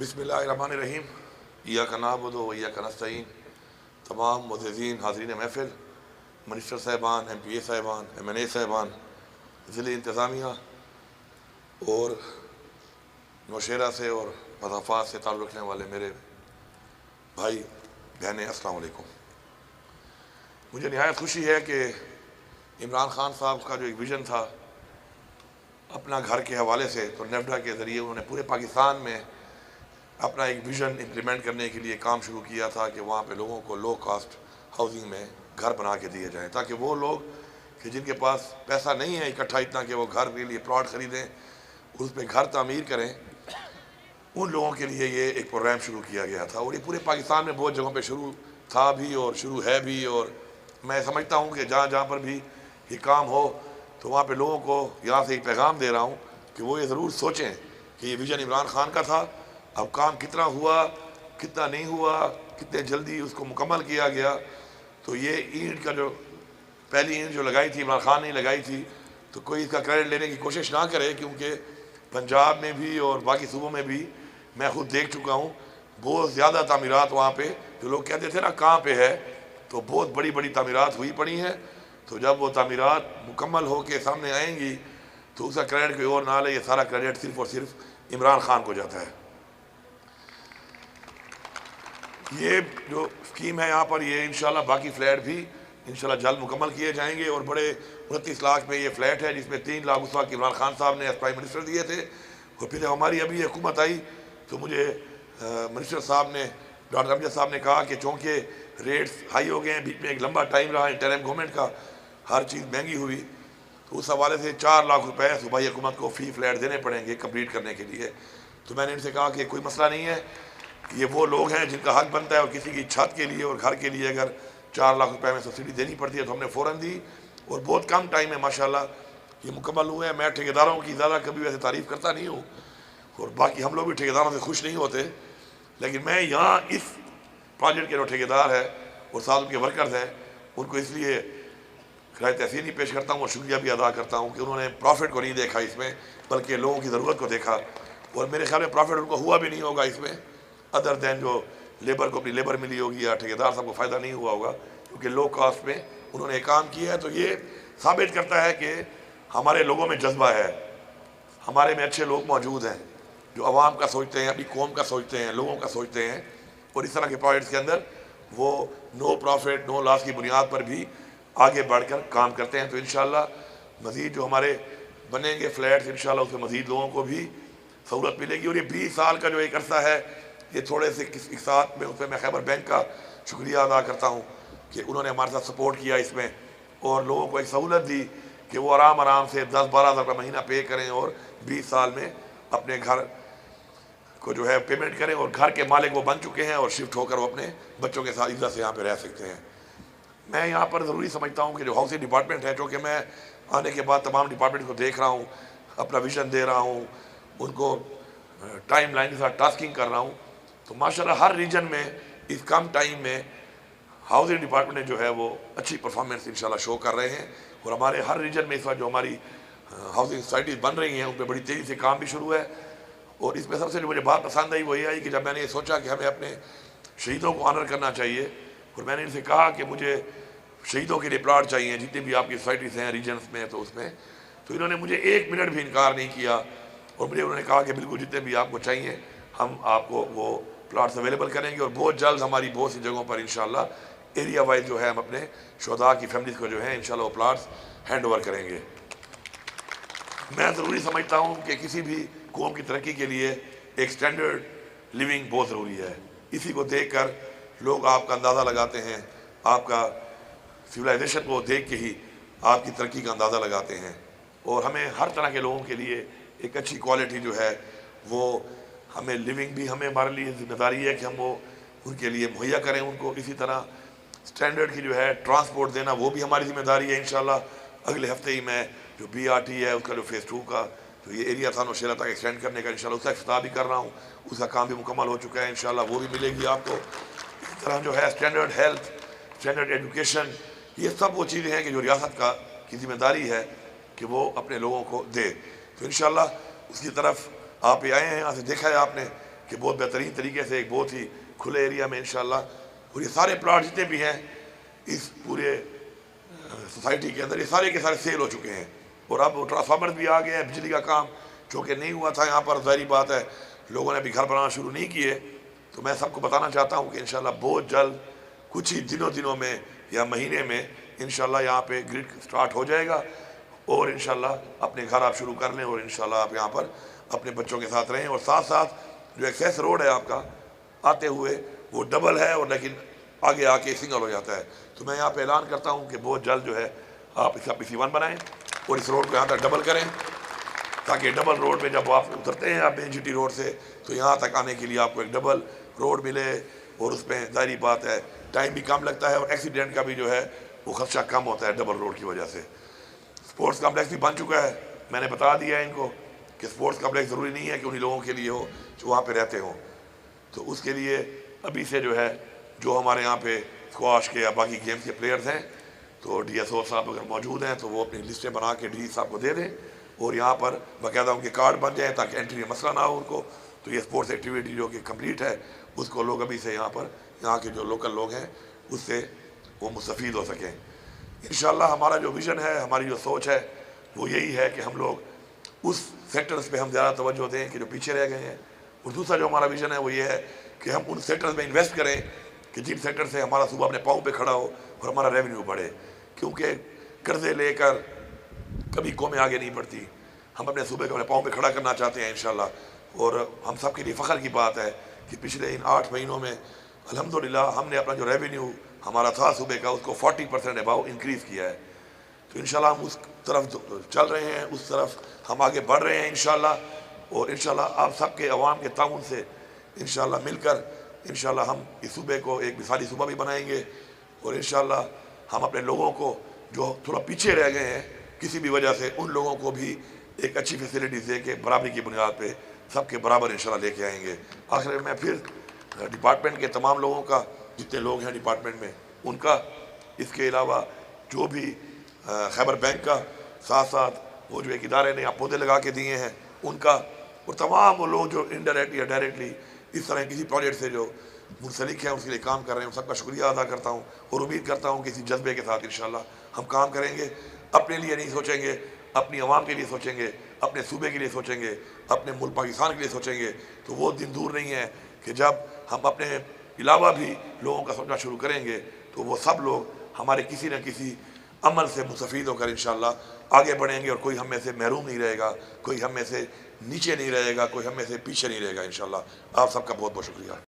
بسم اللہ الرحمن الرحیم۔ ایاک نعبد و ایاک نستعین۔ تمام معززین حاضرین محفل، منسٹر صاحبان، ایم پی اے صاحبان، ایم این اے صاحبان، ضلع انتظامیہ اور نوشہرہ سے اور مضافات سے تعلق رکھنے والے میرے بھائی بہنیں، السلام علیکم۔ مجھے نہایت خوشی ہے کہ عمران خان صاحب کا جو ایک ویژن تھا اپنا گھر کے حوالے سے، تو نیفڈا کے ذریعے انہوں نے پورے پاکستان میں اپنا ایک ویژن امپلیمنٹ کرنے کے لیے کام شروع کیا تھا کہ وہاں پہ لوگوں کو لو کاسٹ ہاؤسنگ میں گھر بنا کے دیے جائیں، تاکہ وہ لوگ کہ جن کے پاس پیسہ نہیں ہے اکٹھا اتنا کہ وہ گھر کے لیے پلاٹ خریدیں، اس پہ گھر تعمیر کریں، ان لوگوں کے لیے یہ ایک پروگرام شروع کیا گیا تھا۔ اور یہ پورے پاکستان میں بہت جگہوں پہ شروع تھا بھی اور شروع ہے بھی، اور میں سمجھتا ہوں کہ جہاں جہاں پر بھی یہ کام ہو تو وہاں پہ لوگوں کو یہاں سے ایک پیغام دے رہا ہوں کہ وہ یہ ضرور سوچیں کہ یہ ویژن عمران خان کا تھا، اب کام کتنا ہوا، کتنا نہیں ہوا، کتنے جلدی اس کو مکمل کیا گیا۔ تو یہ اینٹ کا جو پہلی اینٹ جو لگائی تھی عمران خان نے لگائی تھی، تو کوئی اس کا کریڈٹ لینے کی کوشش نہ کرے، کیونکہ پنجاب میں بھی اور باقی صوبوں میں بھی میں خود دیکھ چکا ہوں بہت زیادہ تعمیرات وہاں پہ، جو لوگ کہتے تھے نا کہاں پہ ہے، تو بہت بڑی بڑی تعمیرات ہوئی پڑی ہیں۔ تو جب وہ تعمیرات مکمل ہو کے سامنے آئیں گی تو اس کا کریڈٹ کوئی اور نہ لے، یہ سارا کریڈٹ صرف اور صرف عمران خان کو جاتا ہے۔ یہ جو اسکیم ہے یہاں پر، یہ انشاءاللہ باقی فلیٹ بھی انشاءاللہ جلد مکمل کیے جائیں گے، اور بڑے 29 لاکھ میں یہ فلیٹ ہے، جس میں 3 لاکھ اس وقت عمران خان صاحب نے ایز پرائم منسٹر دیے تھے، اور پھر جب ہماری ابھی حکومت آئی تو مجھے منسٹر صاحب نے، ڈاکٹر امجد صاحب نے کہا کہ چونکہ ریٹس ہائی ہو گئے ہیں، بیچ میں ایک لمبا ٹائم رہا انٹرم گورنمنٹ کا، ہر چیز مہنگی ہوئی، تو اس حوالے سے 4 لاکھ روپے صوبائی حکومت کو فی فلیٹ دینے پڑیں گے کمپلیٹ کرنے کے لیے۔ تو میں نے ان سے کہا کہ کوئی مسئلہ نہیں ہے، یہ وہ لوگ ہیں جن کا حق بنتا ہے، اور کسی کی چھت کے لیے اور گھر کے لیے اگر 4 لاکھ روپے میں سبسڈی دینی پڑتی ہے تو ہم نے فوراً دی، اور بہت کم ٹائم میں ماشاءاللہ یہ مکمل ہوئے ہیں۔ میں ٹھیکیداروں کی زیادہ کبھی ویسے تعریف کرتا نہیں ہوں، اور باقی ہم لوگ بھی ٹھیکیداروں سے خوش نہیں ہوتے، لیکن میں یہاں اس پروجیکٹ کے جو ٹھیکیدار ہیں اور ساتھ ان کے ورکرز ہیں، ان کو اس لیے خراج تحسین پیش کرتا ہوں اور شکریہ بھی ادا کرتا ہوں کہ انہوں نے پروفٹ کو نہیں دیکھا اس میں، بلکہ لوگوں کی ضرورت کو دیکھا، اور میرے خیال میں پروفٹ ان کو ہوا بھی نہیں ہوگا اس میں، ادر دین جو لیبر کو اپنی لیبر ملی ہوگی یا ٹھیکیدار صاحب کو فائدہ نہیں ہوا ہوگا، کیونکہ لو کاسٹ میں انہوں نے کام کیا ہے۔ تو یہ ثابت کرتا ہے کہ ہمارے لوگوں میں جذبہ ہے، ہمارے میں اچھے لوگ موجود ہیں جو عوام کا سوچتے ہیں، اپنی قوم کا سوچتے ہیں، لوگوں کا سوچتے ہیں، اور اس طرح کے پروجیکٹس کے اندر وہ نو پروفٹ نو لاس کی بنیاد پر بھی آگے بڑھ کر کام کرتے ہیں۔ تو انشاءاللہ مزید جو ہمارے بنیں گے فلیٹس، انشاءاللہ اس میں مزید لوگوں کو بھی سہولت ملے گی۔ اور یہ 20 سال کا جو ایک عرصہ ہے، یہ تھوڑے سے ایک ساتھ میں اس میں خیبر بینک کا شکریہ ادا کرتا ہوں کہ انہوں نے ہمارے ساتھ سپورٹ کیا اس میں، اور لوگوں کو ایک سہولت دی کہ وہ آرام سے 10-12 ہزار روپے مہینہ پے کریں اور 20 سال میں اپنے گھر کو جو ہے پیمنٹ کریں، اور گھر کے مالک وہ بن چکے ہیں، اور شفٹ ہو کر وہ اپنے بچوں کے ساتھ عزت سے یہاں پہ رہ سکتے ہیں۔ میں یہاں پر ضروری سمجھتا ہوں کہ جو ہاؤسنگ ڈپارٹمنٹ ہے، چونکہ میں آنے کے بعد تمام ڈپارٹمنٹ کو دیکھ رہا ہوں، اپنا ویژن دے رہا ہوں، ان کو ٹائم لائن کے ساتھ ٹاسکنگ کر رہا ہوں، تو ماشاءاللہ ہر ریجن میں اس کم ٹائم میں ہاؤسنگ ڈپارٹمنٹ جو ہے وہ اچھی پرفارمنس انشاءاللہ شو کر رہے ہیں، اور ہمارے ہر ریجن میں اس وقت جو ہماری ہاؤسنگ سوسائٹیز بن رہی ہیں ان پہ بڑی تیزی سے کام بھی شروع ہے۔ اور اس میں سب سے جو مجھے بات پسند آئی وہ یہ آئی کہ جب میں نے یہ سوچا کہ ہمیں اپنے شہیدوں کو آنر کرنا چاہیے، اور میں نے ان سے کہا کہ مجھے شہیدوں کے لیے پلاٹ چاہیے جتنے بھی آپ کی سوسائٹیز ہیں ریجنس میں، تو اس میں تو انہوں نے مجھے 1 منٹ بھی انکار نہیں کیا، اور مجھے انہوں نے کہا کہ بالکل جتنے بھی آپ کو چاہیے ہم آپ کو وہ پلاٹس اویلیبل کریں گے، اور بہت جلد ہماری بہت سی جگہوں پر انشاءاللہ ایریا وائز جو ہے ہم اپنے شہداء کی فیملیز کو جو ہے انشاءاللہ وہ پلاٹس ہینڈ اوور کریں گے۔ میں ضروری سمجھتا ہوں کہ کسی بھی قوم کی ترقی کے لیے ایک سٹینڈرڈ لیونگ بہت ضروری ہے، اسی کو دیکھ کر لوگ آپ کا اندازہ لگاتے ہیں، آپ کا سویلائزیشن کو دیکھ کے ہی آپ کی ترقی کا اندازہ لگاتے ہیں، اور ہمیں ہر طرح کے لوگوں کے لیے ایک اچھی کوالٹی جو ہے وہ ہمیں لیونگ بھی ہمارے لیے ذمہ داری ہے کہ ہم وہ ان کے لیے مہیا کریں ان کو، اسی طرح سٹینڈرڈ کی جو ہے ٹرانسپورٹ دینا وہ بھی ہماری ذمہ داری ہے۔ انشاءاللہ اگلے ہفتے ہی میں جو BRT ہے اس کا جو فیز 2 کا جو یہ ایریا تھا نوشہرہ تک ایکسٹینڈ کرنے کا انشاءاللہ اس کا افتتاح بھی کر رہا ہوں، اس کا کام بھی مکمل ہو چکا ہے، انشاءاللہ وہ بھی ملے گی آپ کو۔ اس طرح جو ہے سٹینڈرڈ ہیلتھ، سٹینڈرڈ ایجوکیشن، یہ سب وہ چیزیں ہیں کہ جو ریاست کی ذمہ داری ہے کہ وہ اپنے لوگوں کو دے۔ تو انشاءاللہ اس کی طرف آپ آئے ہیں، یہاں سے دیکھا ہے آپ نے کہ بہت بہترین طریقے سے ایک بہت ہی کھلے ایریا میں انشاءاللہ، اور یہ سارے پلاٹ جتنے بھی ہیں اس پورے سوسائٹی کے اندر یہ سارے کے سارے سیل ہو چکے ہیں، اور اب ٹرانسفارمر بھی آ گیا ہے، بجلی کا کام چونکہ نہیں ہوا تھا یہاں پر، ظاہری بات ہے لوگوں نے ابھی گھر بنانا شروع نہیں کیے، تو میں سب کو بتانا چاہتا ہوں کہ انشاءاللہ بہت جلد کچھ ہی دنوں میں یا مہینے میں انشاءاللہ یہاں پہ گرڈ سٹارٹ ہو جائے گا، اور انشاءاللہ اپنے گھر آپ شروع کر لیں، اور انشاءاللہ آپ یہاں پر اپنے بچوں کے ساتھ رہیں، اور ساتھ ساتھ جو ایکسیس روڈ ہے آپ کا آتے ہوئے وہ ڈبل ہے، اور لیکن آگے آ کے سنگل ہو جاتا ہے، تو میں یہاں پہ اعلان کرتا ہوں کہ بہت جلد جو ہے آپ اس کا PC1 بنائیں اور اس روڈ کو یہاں تک ڈبل کریں، تاکہ ڈبل روڈ میں جب آپ اترتے ہیں آپ مین GT روڈ سے تو یہاں تک آنے کے لیے آپ کو ایک ڈبل روڈ ملے، اور اس میں ظاہری بات ہے ٹائم بھی کم لگتا ہے، اور ایکسیڈنٹ کا بھی جو ہے وہ خدشہ کم ہوتا ہے ڈبل روڈ کی وجہ سے۔ سپورٹس کمپلیکس بھی بن چکا ہے، میں نے بتا دیا ہے ان کو کہ سپورٹس کمپلیکس ضروری نہیں ہے کہ انہی لوگوں کے لیے ہو جو وہاں پہ رہتے ہوں، تو اس کے لیے ابھی سے جو ہے جو ہمارے یہاں پہ اسکواش کے یا باقی گیمز کے پلیئرز ہیں تو DSO صاحب اگر موجود ہیں تو وہ اپنی لسٹیں بنا کے DG صاحب کو دے دیں، اور یہاں پر باقاعدہ ان کے کارڈ بن جائیں تاکہ انٹری میں مسئلہ نہ ہو ان کو، تو یہ سپورٹس ایکٹیویٹی جو کہ کمپلیٹ ہے اس کو لوگ ابھی سے یہاں کے جو لوکل لوگ ہیں اس سے وہ مستفید ہو سکیں۔ انشاءاللہ ہمارا جو ویژن ہے، ہماری جو سوچ ہے وہ یہی ہے کہ ہم لوگ اس سیکٹرز پہ ہم زیادہ توجہ دیں کہ جو پیچھے رہ گئے ہیں، اور دوسرا جو ہمارا ویژن ہے وہ یہ ہے کہ ہم ان سیکٹرز میں انویسٹ کریں کہ جن سیکٹر سے ہمارا صوبہ اپنے پاؤں پہ کھڑا ہو اور ہمارا ریونیو بڑھے، کیونکہ قرضے لے کر کبھی قومیں آگے نہیں بڑھتی، ہم اپنے صوبے کو اپنے پاؤں پہ کھڑا کرنا چاہتے ہیں انشاءاللہ، اور ہم سب کے لیے فخر کی بات ہے کہ پچھلے ان 8 مہینوں میں الحمدللہ ہم نے اپنا جو ریونیو ہمارا تھا صوبے کا اس کو 40% اباؤ انکریز کیا ہے، تو انشاءاللہ ہم اس طرف چل رہے ہیں، اس طرف ہم آگے بڑھ رہے ہیں انشاءاللہ، اور انشاءاللہ آپ سب کے عوام کے تعاون سے انشاءاللہ مل کر انشاءاللہ ہم اس صوبے کو ایک مثالی صوبہ بھی بنائیں گے، اور انشاءاللہ ہم اپنے لوگوں کو جو تھوڑا پیچھے رہ گئے ہیں کسی بھی وجہ سے ان لوگوں کو بھی ایک اچھی فیسلٹیز دے کے برابری کی بنیاد پہ سب کے برابر انشاءاللہ لے کے آئیں گے۔ آخر میں پھر ڈپارٹمنٹ کے تمام لوگوں کا، جتنے لوگ ہیں ڈپارٹمنٹ میں ان کا، اس کے علاوہ جو بھی خیبر بینک کا، ساتھ ساتھ وہ جو ایک ادارے نے آپ پودے لگا کے دیے ہیں ان کا، اور تمام وہ لوگ جو انڈائریکٹلی یا ڈائریکٹلی اس طرح کسی پروجیکٹ سے جو منسلک ہیں اس کے لیے کام کر رہے ہیں، ان سب کا شکریہ ادا کرتا ہوں، اور امید کرتا ہوں کہ اسی جذبے کے ساتھ انشاءاللہ ہم کام کریں گے، اپنے لیے نہیں سوچیں گے، اپنی عوام کے لیے سوچیں گے، اپنے صوبے کے لیے سوچیں گے، اپنے ملک پاکستان کے لیے سوچیں گے، تو وہ دن دور نہیں ہے کہ جب ہم اپنے علاوہ بھی لوگوں کا سوچنا شروع کریں گے تو وہ سب لوگ ہمارے کسی نہ کسی عمل سے مستفید ہو کر انشاءاللہ آگے بڑھیں گے، اور کوئی ہم میں سے محروم نہیں رہے گا، کوئی ہم میں سے نیچے نہیں رہے گا، کوئی ہم میں سے پیچھے نہیں رہے گا انشاءاللہ۔ آپ سب کا بہت بہت شکریہ۔